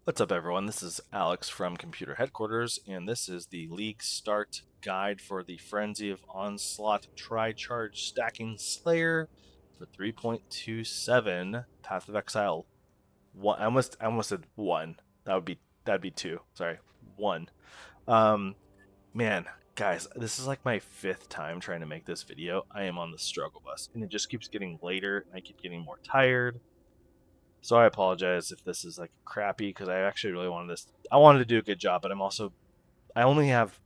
What's up, everyone? This is Alex from Computer Headquarters, and this is the League Start Guide for the Frenzy of Onslaught Tri-Charge Stacking Slayer for 3.27 Path of Exile. One, I almost said one. That'd be two. Sorry, one. Um, man, guys, this is like my fifth time trying to make this video. I am on the struggle bus, and it just keeps getting later, and I keep getting more tired. So I apologize if this is like crappy because I actually really wanted this. I wanted to do a good job, but I only have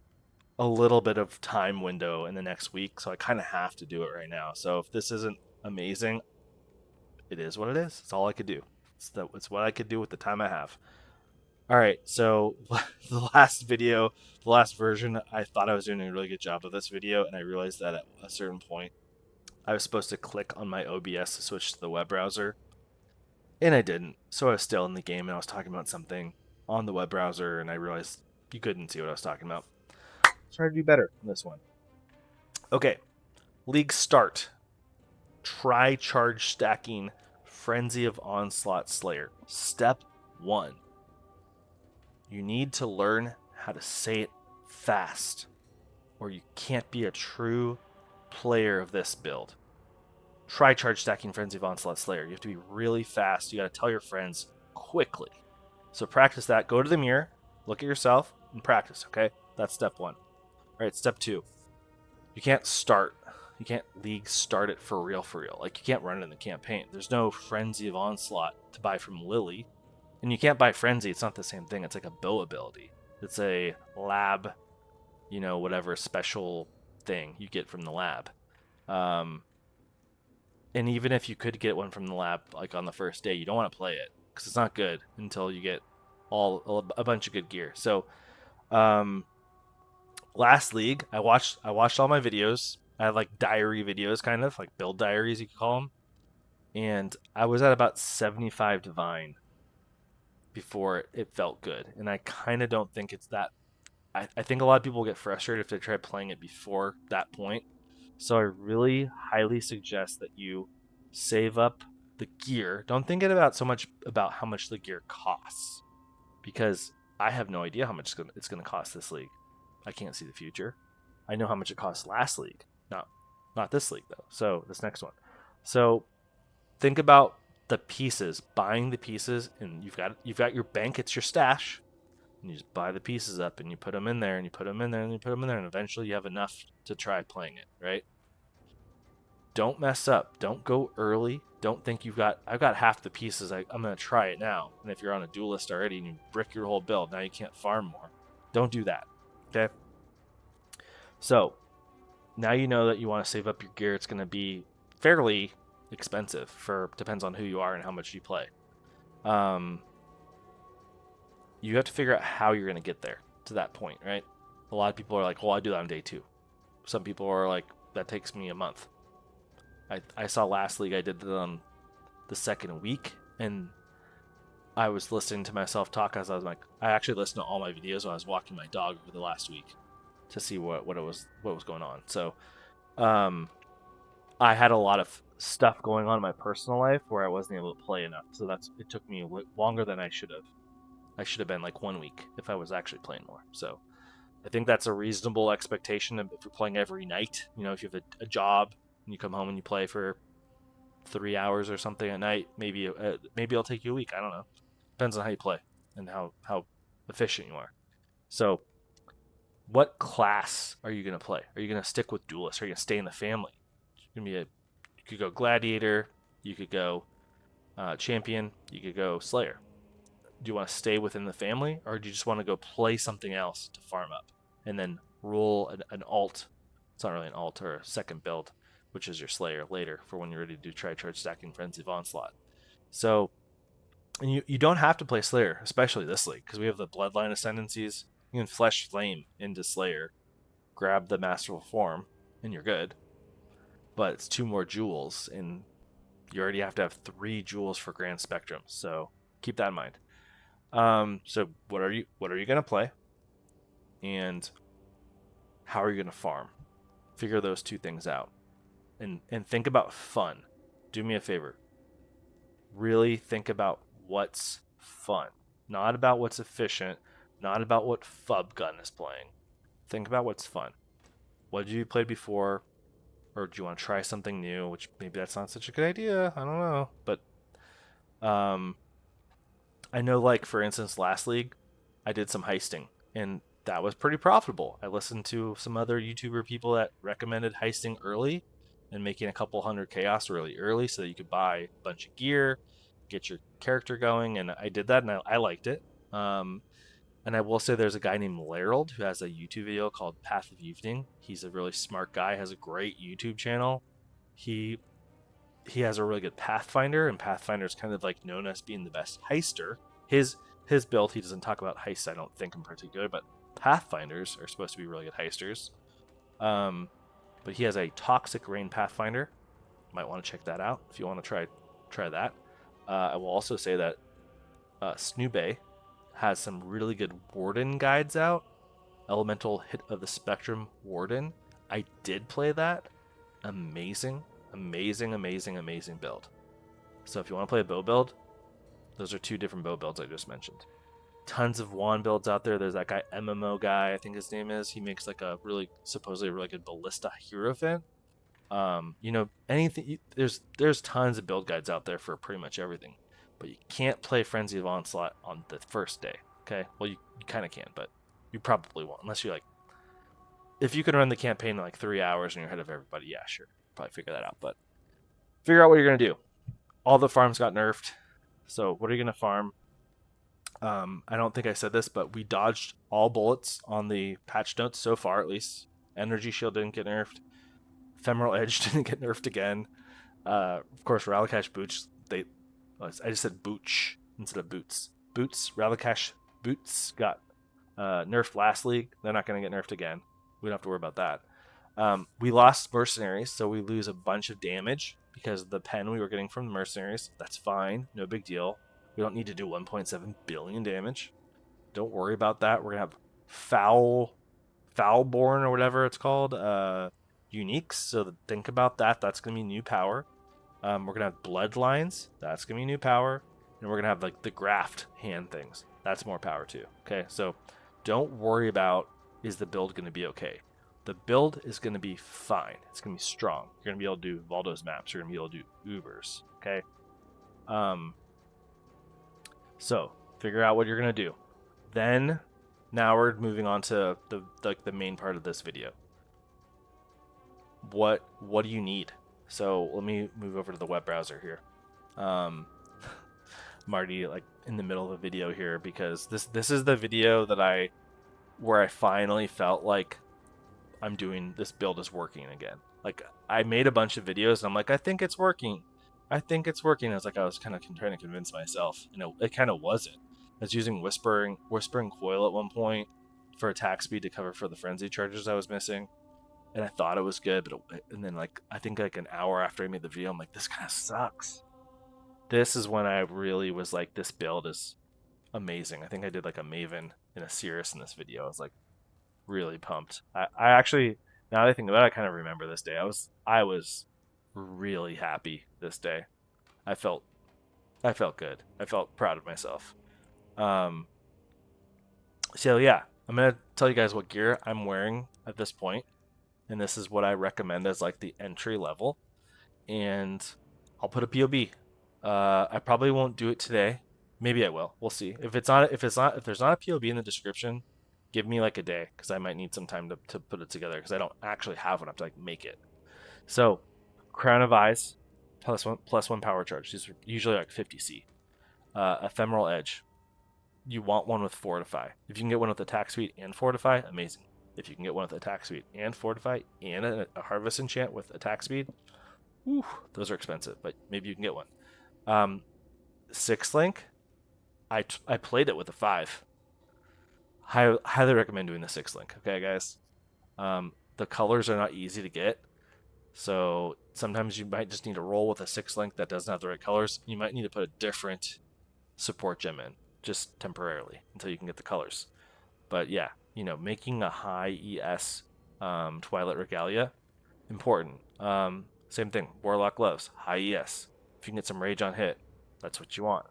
a little bit of time window in the next week, so I kind of have to do it right now. So if this isn't amazing, it is what it is. It's all I could do. It's what I could do with the time I have. All right, so the last video, the last version, I thought I was doing a really good job of this video, and I realized that at a certain point, I was supposed to click on my OBS to switch to the web browser, and I didn't. So I was still in the game and I was talking about something on the web browser and I realized you couldn't see what I was talking about. Try to do better in this one. Okay, League Start. Try charge stacking Frenzy of Onslaught Slayer. Step 1. You need to learn how to say it fast, or you can't be a true player of this build. Try charge stacking Frenzy of Onslaught Slayer. You have to be really fast. You got to tell your friends quickly. So practice that. Go to the mirror, look at yourself, and practice, okay? That's step 1. All right, step 2. You can't start. You can't league start it for real, for real. Like, you can't run it in the campaign. There's no Frenzy of Onslaught to buy from Lily. And you can't buy Frenzy. It's not the same thing. It's like a bow ability. It's a lab, whatever special thing you get from the lab. And even if you could get one from the lab, like on the first day, you don't want to play it because it's not good until you get a bunch of good gear. So, um, last league, I watched all my videos. I had like diary videos, kind of like build diaries, you could call them. And I was at about 75 divine before it felt good. And I kind of don't think it's that. I think a lot of people get frustrated if they try playing it before that point. So I really highly suggest that you save up the gear. Don't think about so much about how much the gear costs, because I have no idea how much it's going to cost this league. I can't see the future. I know how much it cost last league, not this league though. So this next one. So think about the pieces, buying the pieces, and you've got your bank. It's your stash. And you just buy the pieces up and you put them in there and you put them in there and you put them in there, and eventually you have enough to try playing it, right? Don't mess up. Don't go early. Don't think I've got half the pieces. I'm going to try it now. And if you're on a duelist already and you brick your whole build, now you can't farm more. Don't do that. Okay? So now you know that you want to save up your gear. It's going to be fairly expensive, depends on who you are and how much you play. You have to figure out how you're going to get there to that point, right? A lot of people are like, well, I do that on day 2. Some people are like, that takes me a month. I saw last league I did it on the second week, and I was listening to myself talk as I was like, I actually listened to all my videos when I was walking my dog over the last week to see what was going on. So, I had a lot of stuff going on in my personal life where I wasn't able to play enough. So it took me longer than I should have. I should have been like 1 week if I was actually playing more. So I think that's a reasonable expectation if you're playing every night. If you have a job and you come home and you play for 3 hours or something at night, maybe it'll take you a week. I don't know. Depends on how you play and how efficient you are. So, what class are you gonna play? Are you gonna stick with duelist? Are you gonna stay in the family? You could go gladiator. You could go champion. You could go slayer. Do you want to stay within the family, or do you just want to go play something else to farm up and then roll an alt? It's not really an alt, or a second build, which is your slayer later for when you're ready to do tri-charge stacking Frenzy of Onslaught. So, and you don't have to play slayer, especially this league, because we have the bloodline ascendancies. You can flesh flame into slayer, grab the masterful form, and you're good. But it's 2 more jewels, and you already have to have 3 jewels for grand spectrum. So keep that in mind. So what are you gonna play, and how are you gonna farm? Figure those 2 things out, and think about fun. Do me a favor. Really think about what's fun. Not about what's efficient, not about what Fub gun is playing. Think about what's fun. What did you play before? Or do you want to try something new? Which maybe that's not such a good idea. I don't know. But um, I know, like, for instance, last league, I did some heisting, and that was pretty profitable. I listened to some other YouTuber people that recommended heisting early and making a couple hundred chaos really early so that you could buy a bunch of gear, get your character going, and I did that, and I liked it. Um, and I will say there's a guy named Larold who has a YouTube video called Path of Evening. He's a really smart guy, has a great YouTube channel. He he has a really good Pathfinder, and Pathfinder is kind of like known as being the best heister. His his build, he doesn't talk about heists, I don't think in particular, but Pathfinders are supposed to be really good heisters. Um, but he has a Toxic Rain Pathfinder. You might want to check that out if you want to try that. I will also say that Snoobe has some really good Warden guides out. Elemental Hit of the Spectrum Warden. I did play that. Amazing, amazing build. So if you want to play a bow build, those are two different bow builds I just mentioned. Tons of wand builds out there. There's that guy, MMO guy, I think his name is. He makes like a really, supposedly a really good ballista hierophant. Anything. There's tons of build guides out there for pretty much everything, but you can't play Frenzy of Onslaught on the first day. Okay, well you kind of can, but you probably won't unless you're like, if you can run the campaign in like 3 hours and you're ahead of everybody, yeah, sure, probably figure that out. But figure out what you're gonna do. All the farms got nerfed, so what are you gonna farm? I don't think I said this, but we dodged all bullets on the patch notes so far, at least. Energy Shield didn't get nerfed. Ephemeral Edge didn't get nerfed again. Of course, Ralakesh Boots. I just said Booch instead of Boots. Ralakesh Boots got nerfed last league. They're not going to get nerfed again. We don't have to worry about that. We lost Mercenaries, so we lose a bunch of damage because of the pen we were getting from the Mercenaries. That's fine. No big deal. We don't need to do 1.7 billion damage. Don't worry about that. We're going to have Foulborn or whatever it's called, uniques. So think about that. That's going to be new power. We're going to have Bloodlines. That's going to be new power. And we're going to have like the Graft hand things. That's more power too. Okay, so don't worry about, is the build going to be okay? The build is going to be fine. It's going to be strong. You're going to be able to do Valdo's maps. You're going to be able to do Ubers. Okay. So figure out what you're going to do. Then now we're moving on to the main part of this video. What do you need? So let me move over to the web browser here. I'm already like in the middle of a video here because this is the video that where I finally felt like I'm doing this build is working again. Like I made a bunch of videos and I'm like, I think it's working. I was kind of trying to convince myself. It kind of wasn't. I was using whispering coil at one point for attack speed to cover for the frenzy charges I was missing, and I thought it was good, and then like I think like an hour after I made the video, I'm like, this kind of sucks. This is when I really was like, this build is amazing. I think I did like a Maven and a Cirrus in this video. I was like really pumped. I actually, now that I think about it, I kind of remember this day. I was really happy this day. I felt good. I felt proud of myself. So yeah, I'm gonna tell you guys what gear I'm wearing at this point, and this is what I recommend as like the entry level. And I'll put a POB. I probably won't do it today. Maybe I will. We'll see. If there's not a POB in the description, give me like a day because I might need some time to put it together because I don't actually have one. I have to like make it. So, Crown of Eyes, plus one power charge. These are usually like 50C. Ephemeral Edge. You want one with Fortify. If you can get one with attack speed and Fortify, amazing. If you can get one with attack speed and Fortify and a Harvest Enchant with attack speed, whew, those are expensive, but maybe you can get one. 6 Link, I played it with a 5. Highly recommend doing the 6 Link. Okay, guys. The colors are not easy to get, so sometimes you might just need to roll with a 6 Link that doesn't have the right colors. You might need to put a different support gem in, just temporarily, until you can get the colors. But yeah, making a high ES Twilight Regalia, important. Same thing, Warlock Gloves, high ES. If you can get some rage on hit, that's what you want.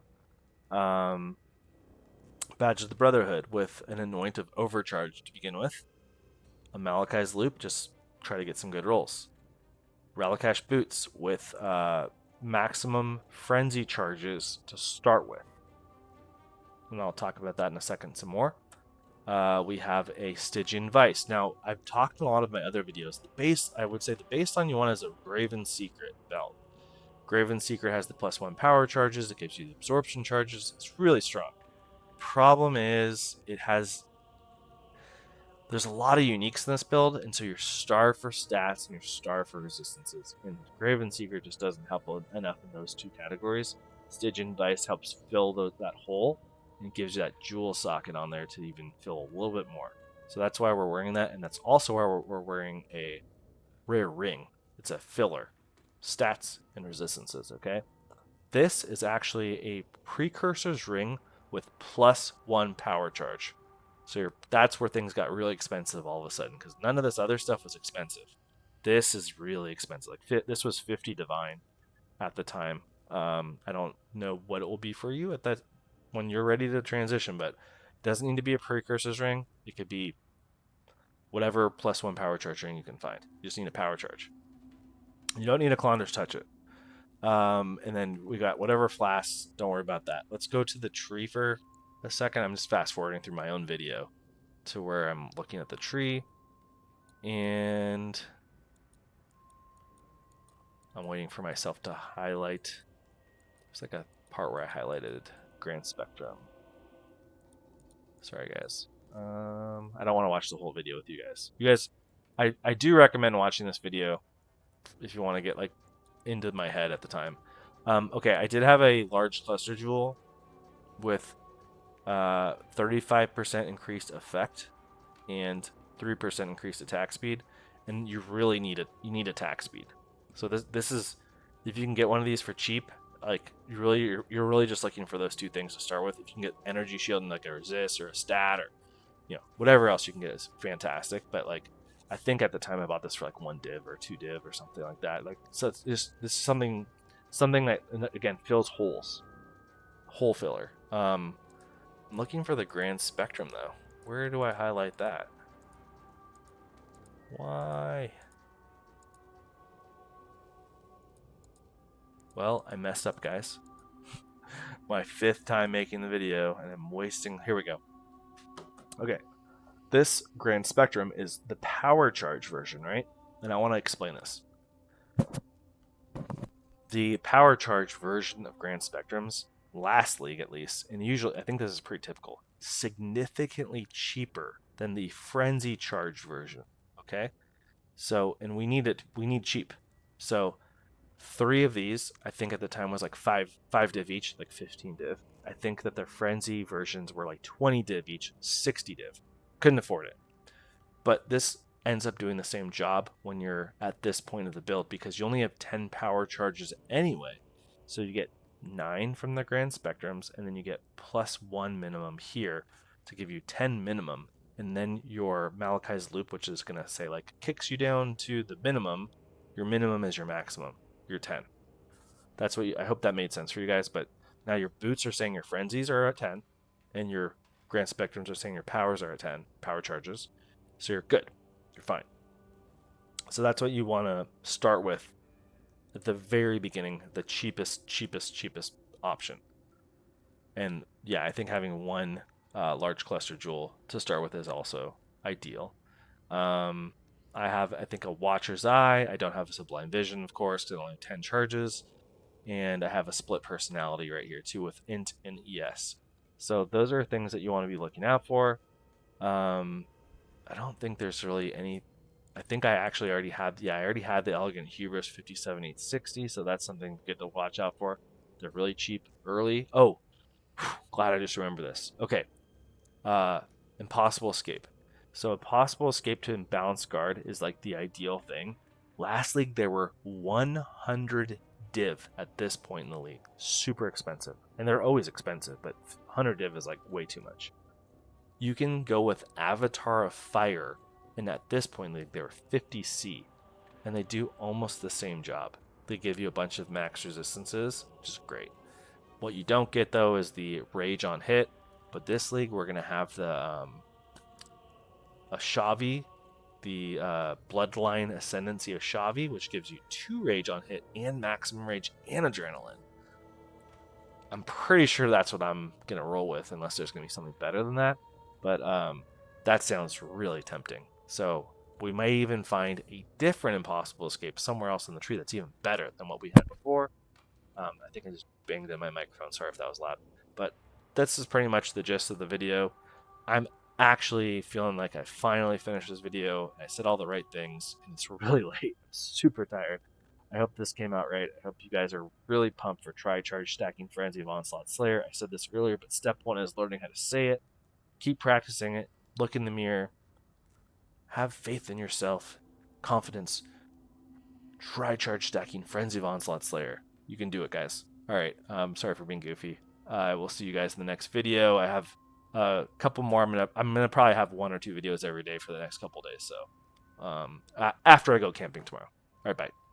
Badge of the Brotherhood with an Anoint of Overcharge to begin with. A Malachi's Loop, just try to get some good rolls. Ralakesh Boots with maximum frenzy charges to start with. And I'll talk about that in a second some more. We have a Stygian Vice. Now, I've talked in a lot of my other videos. I would say the baseline you want is a Graven Secret belt. Graven Secret has the +1 power charges. It gives you the absorption charges. It's really strong. Problem is, there's a lot of uniques in this build, and so you're starved for stats and you're starved for resistances. And Graven Secret just doesn't help enough in those two categories. Stygian Vice helps fill that hole and gives you that jewel socket on there to even fill a little bit more. So that's why we're wearing that, and that's also why we're wearing a rare ring. It's a filler. Stats and resistances, okay? This is actually a Precursor's ring with +1 power charge. So that's where things got really expensive all of a sudden, because none of this other stuff was expensive. This is really expensive. Like this was 50 divine at the time. I don't know what it will be for you at that when you're ready to transition, but it doesn't need to be a Precursor's ring. It could be whatever +1 power charge ring you can find. You just need a power charge. You don't need a Clonder's Touch It. And then we got whatever flasks. Don't worry about that. Let's go to the tree for a second. I'm just fast forwarding through my own video to where I'm looking at the tree, and I'm waiting for myself to highlight. There's like a part where I highlighted Grand Spectrum. Sorry guys. I don't want to watch the whole video with you guys. I do recommend watching this video if you want to get like into my head at the time. Okay, I did have a large cluster jewel with 35% increased effect and 3% increased attack speed, and you really need it. You need attack speed. So this is, if you can get one of these for cheap, like you're really just looking for those two things to start with. If you can get energy shield and like a resist or a stat or whatever else you can get is fantastic. But like I think at the time I bought this for like 1 div or 2 div or something like that. Like so, this is something that again fills holes, hole filler. I'm looking for the Grand Spectrum though. Where do I highlight that? Why? Well, I messed up, guys. My 5th time making the video, and I'm wasting. Here we go. Okay, this Grand Spectrum is the power charge version, right? And I want to explain this. The power charge version of Grand Spectrums, last league at least, and usually I think this is pretty typical, significantly cheaper than the frenzy charge version. Okay, so and we need cheap. So 3 of these, I think at the time was like 5 div each, like 15 div. I think that the frenzy versions were like 20 div each, 60 div. Couldn't afford it. But this ends up doing the same job when you're at this point of the build, because you only have 10 power charges anyway. So you get 9 from the Grand Spectrums, and then you get +1 minimum here to give you 10 minimum. And then your Malachi's Loop, which is going to say like kicks you down to the minimum. Your minimum is your maximum. You're 10. That's what I hope that made sense for you guys. But now your boots are saying your frenzies are at 10, and your Grand Spectrums are saying your powers are at 10, power charges. So you're good. You're fine. So that's what you want to start with at the very beginning, the cheapest option. And yeah, I think having one large cluster jewel to start with is also ideal. I have, I think, a Watcher's Eye. I don't have a Sublime Vision, of course, because I only have 10 charges. And I have a split personality right here, too, with Int and ES. So those are things that you want to be looking out for. I don't think there's really any. I think I actually already had. Yeah, I already had the Elegant Hubris 57860, so that's something good to watch out for. They're really cheap early. Oh, glad I just remember this. Okay, Impossible Escape. So Impossible Escape to Imbalanced Guard is like the ideal thing. Last league there were 100 div at this point in the league. Super expensive, and they're always expensive, but 100 div is like way too much. You can go with Avatar of Fire, and at this point in the league they were 50C, and they do almost the same job. They give you a bunch of max resistances, which is great. What you don't get though is the Rage on hit, But this league, we're going to have the Ashavi, the Bloodline Ascendancy Ashavi, which gives you 2 rage on hit and maximum rage and adrenaline. I'm pretty sure that's what I'm going to roll with, unless there's going to be something better than that. But that sounds really tempting. So we may even find a different impossible escape somewhere else in the tree that's even better than what we had before. I think I just banged in my microphone. Sorry if that was loud. But this is pretty much the gist of the video. I'm actually feeling like I finally finished this video. I said all the right things, and it's really late. I'm super tired. I hope this came out right. I hope you guys are really pumped for Tri-Charge Stacking Frenzy of Onslaught Slayer. I said this earlier, but step 1 is learning how to say it. Keep practicing it. Look in the mirror. Have faith in yourself. Confidence. Tri-Charge Stacking Frenzy of Onslaught Slayer. You can do it, guys. Alright, sorry for being goofy. I will see you guys in the next video. I have a couple more. I'm gonna probably have 1 or 2 videos every day for the next couple days. So after I go camping tomorrow. Alright, bye.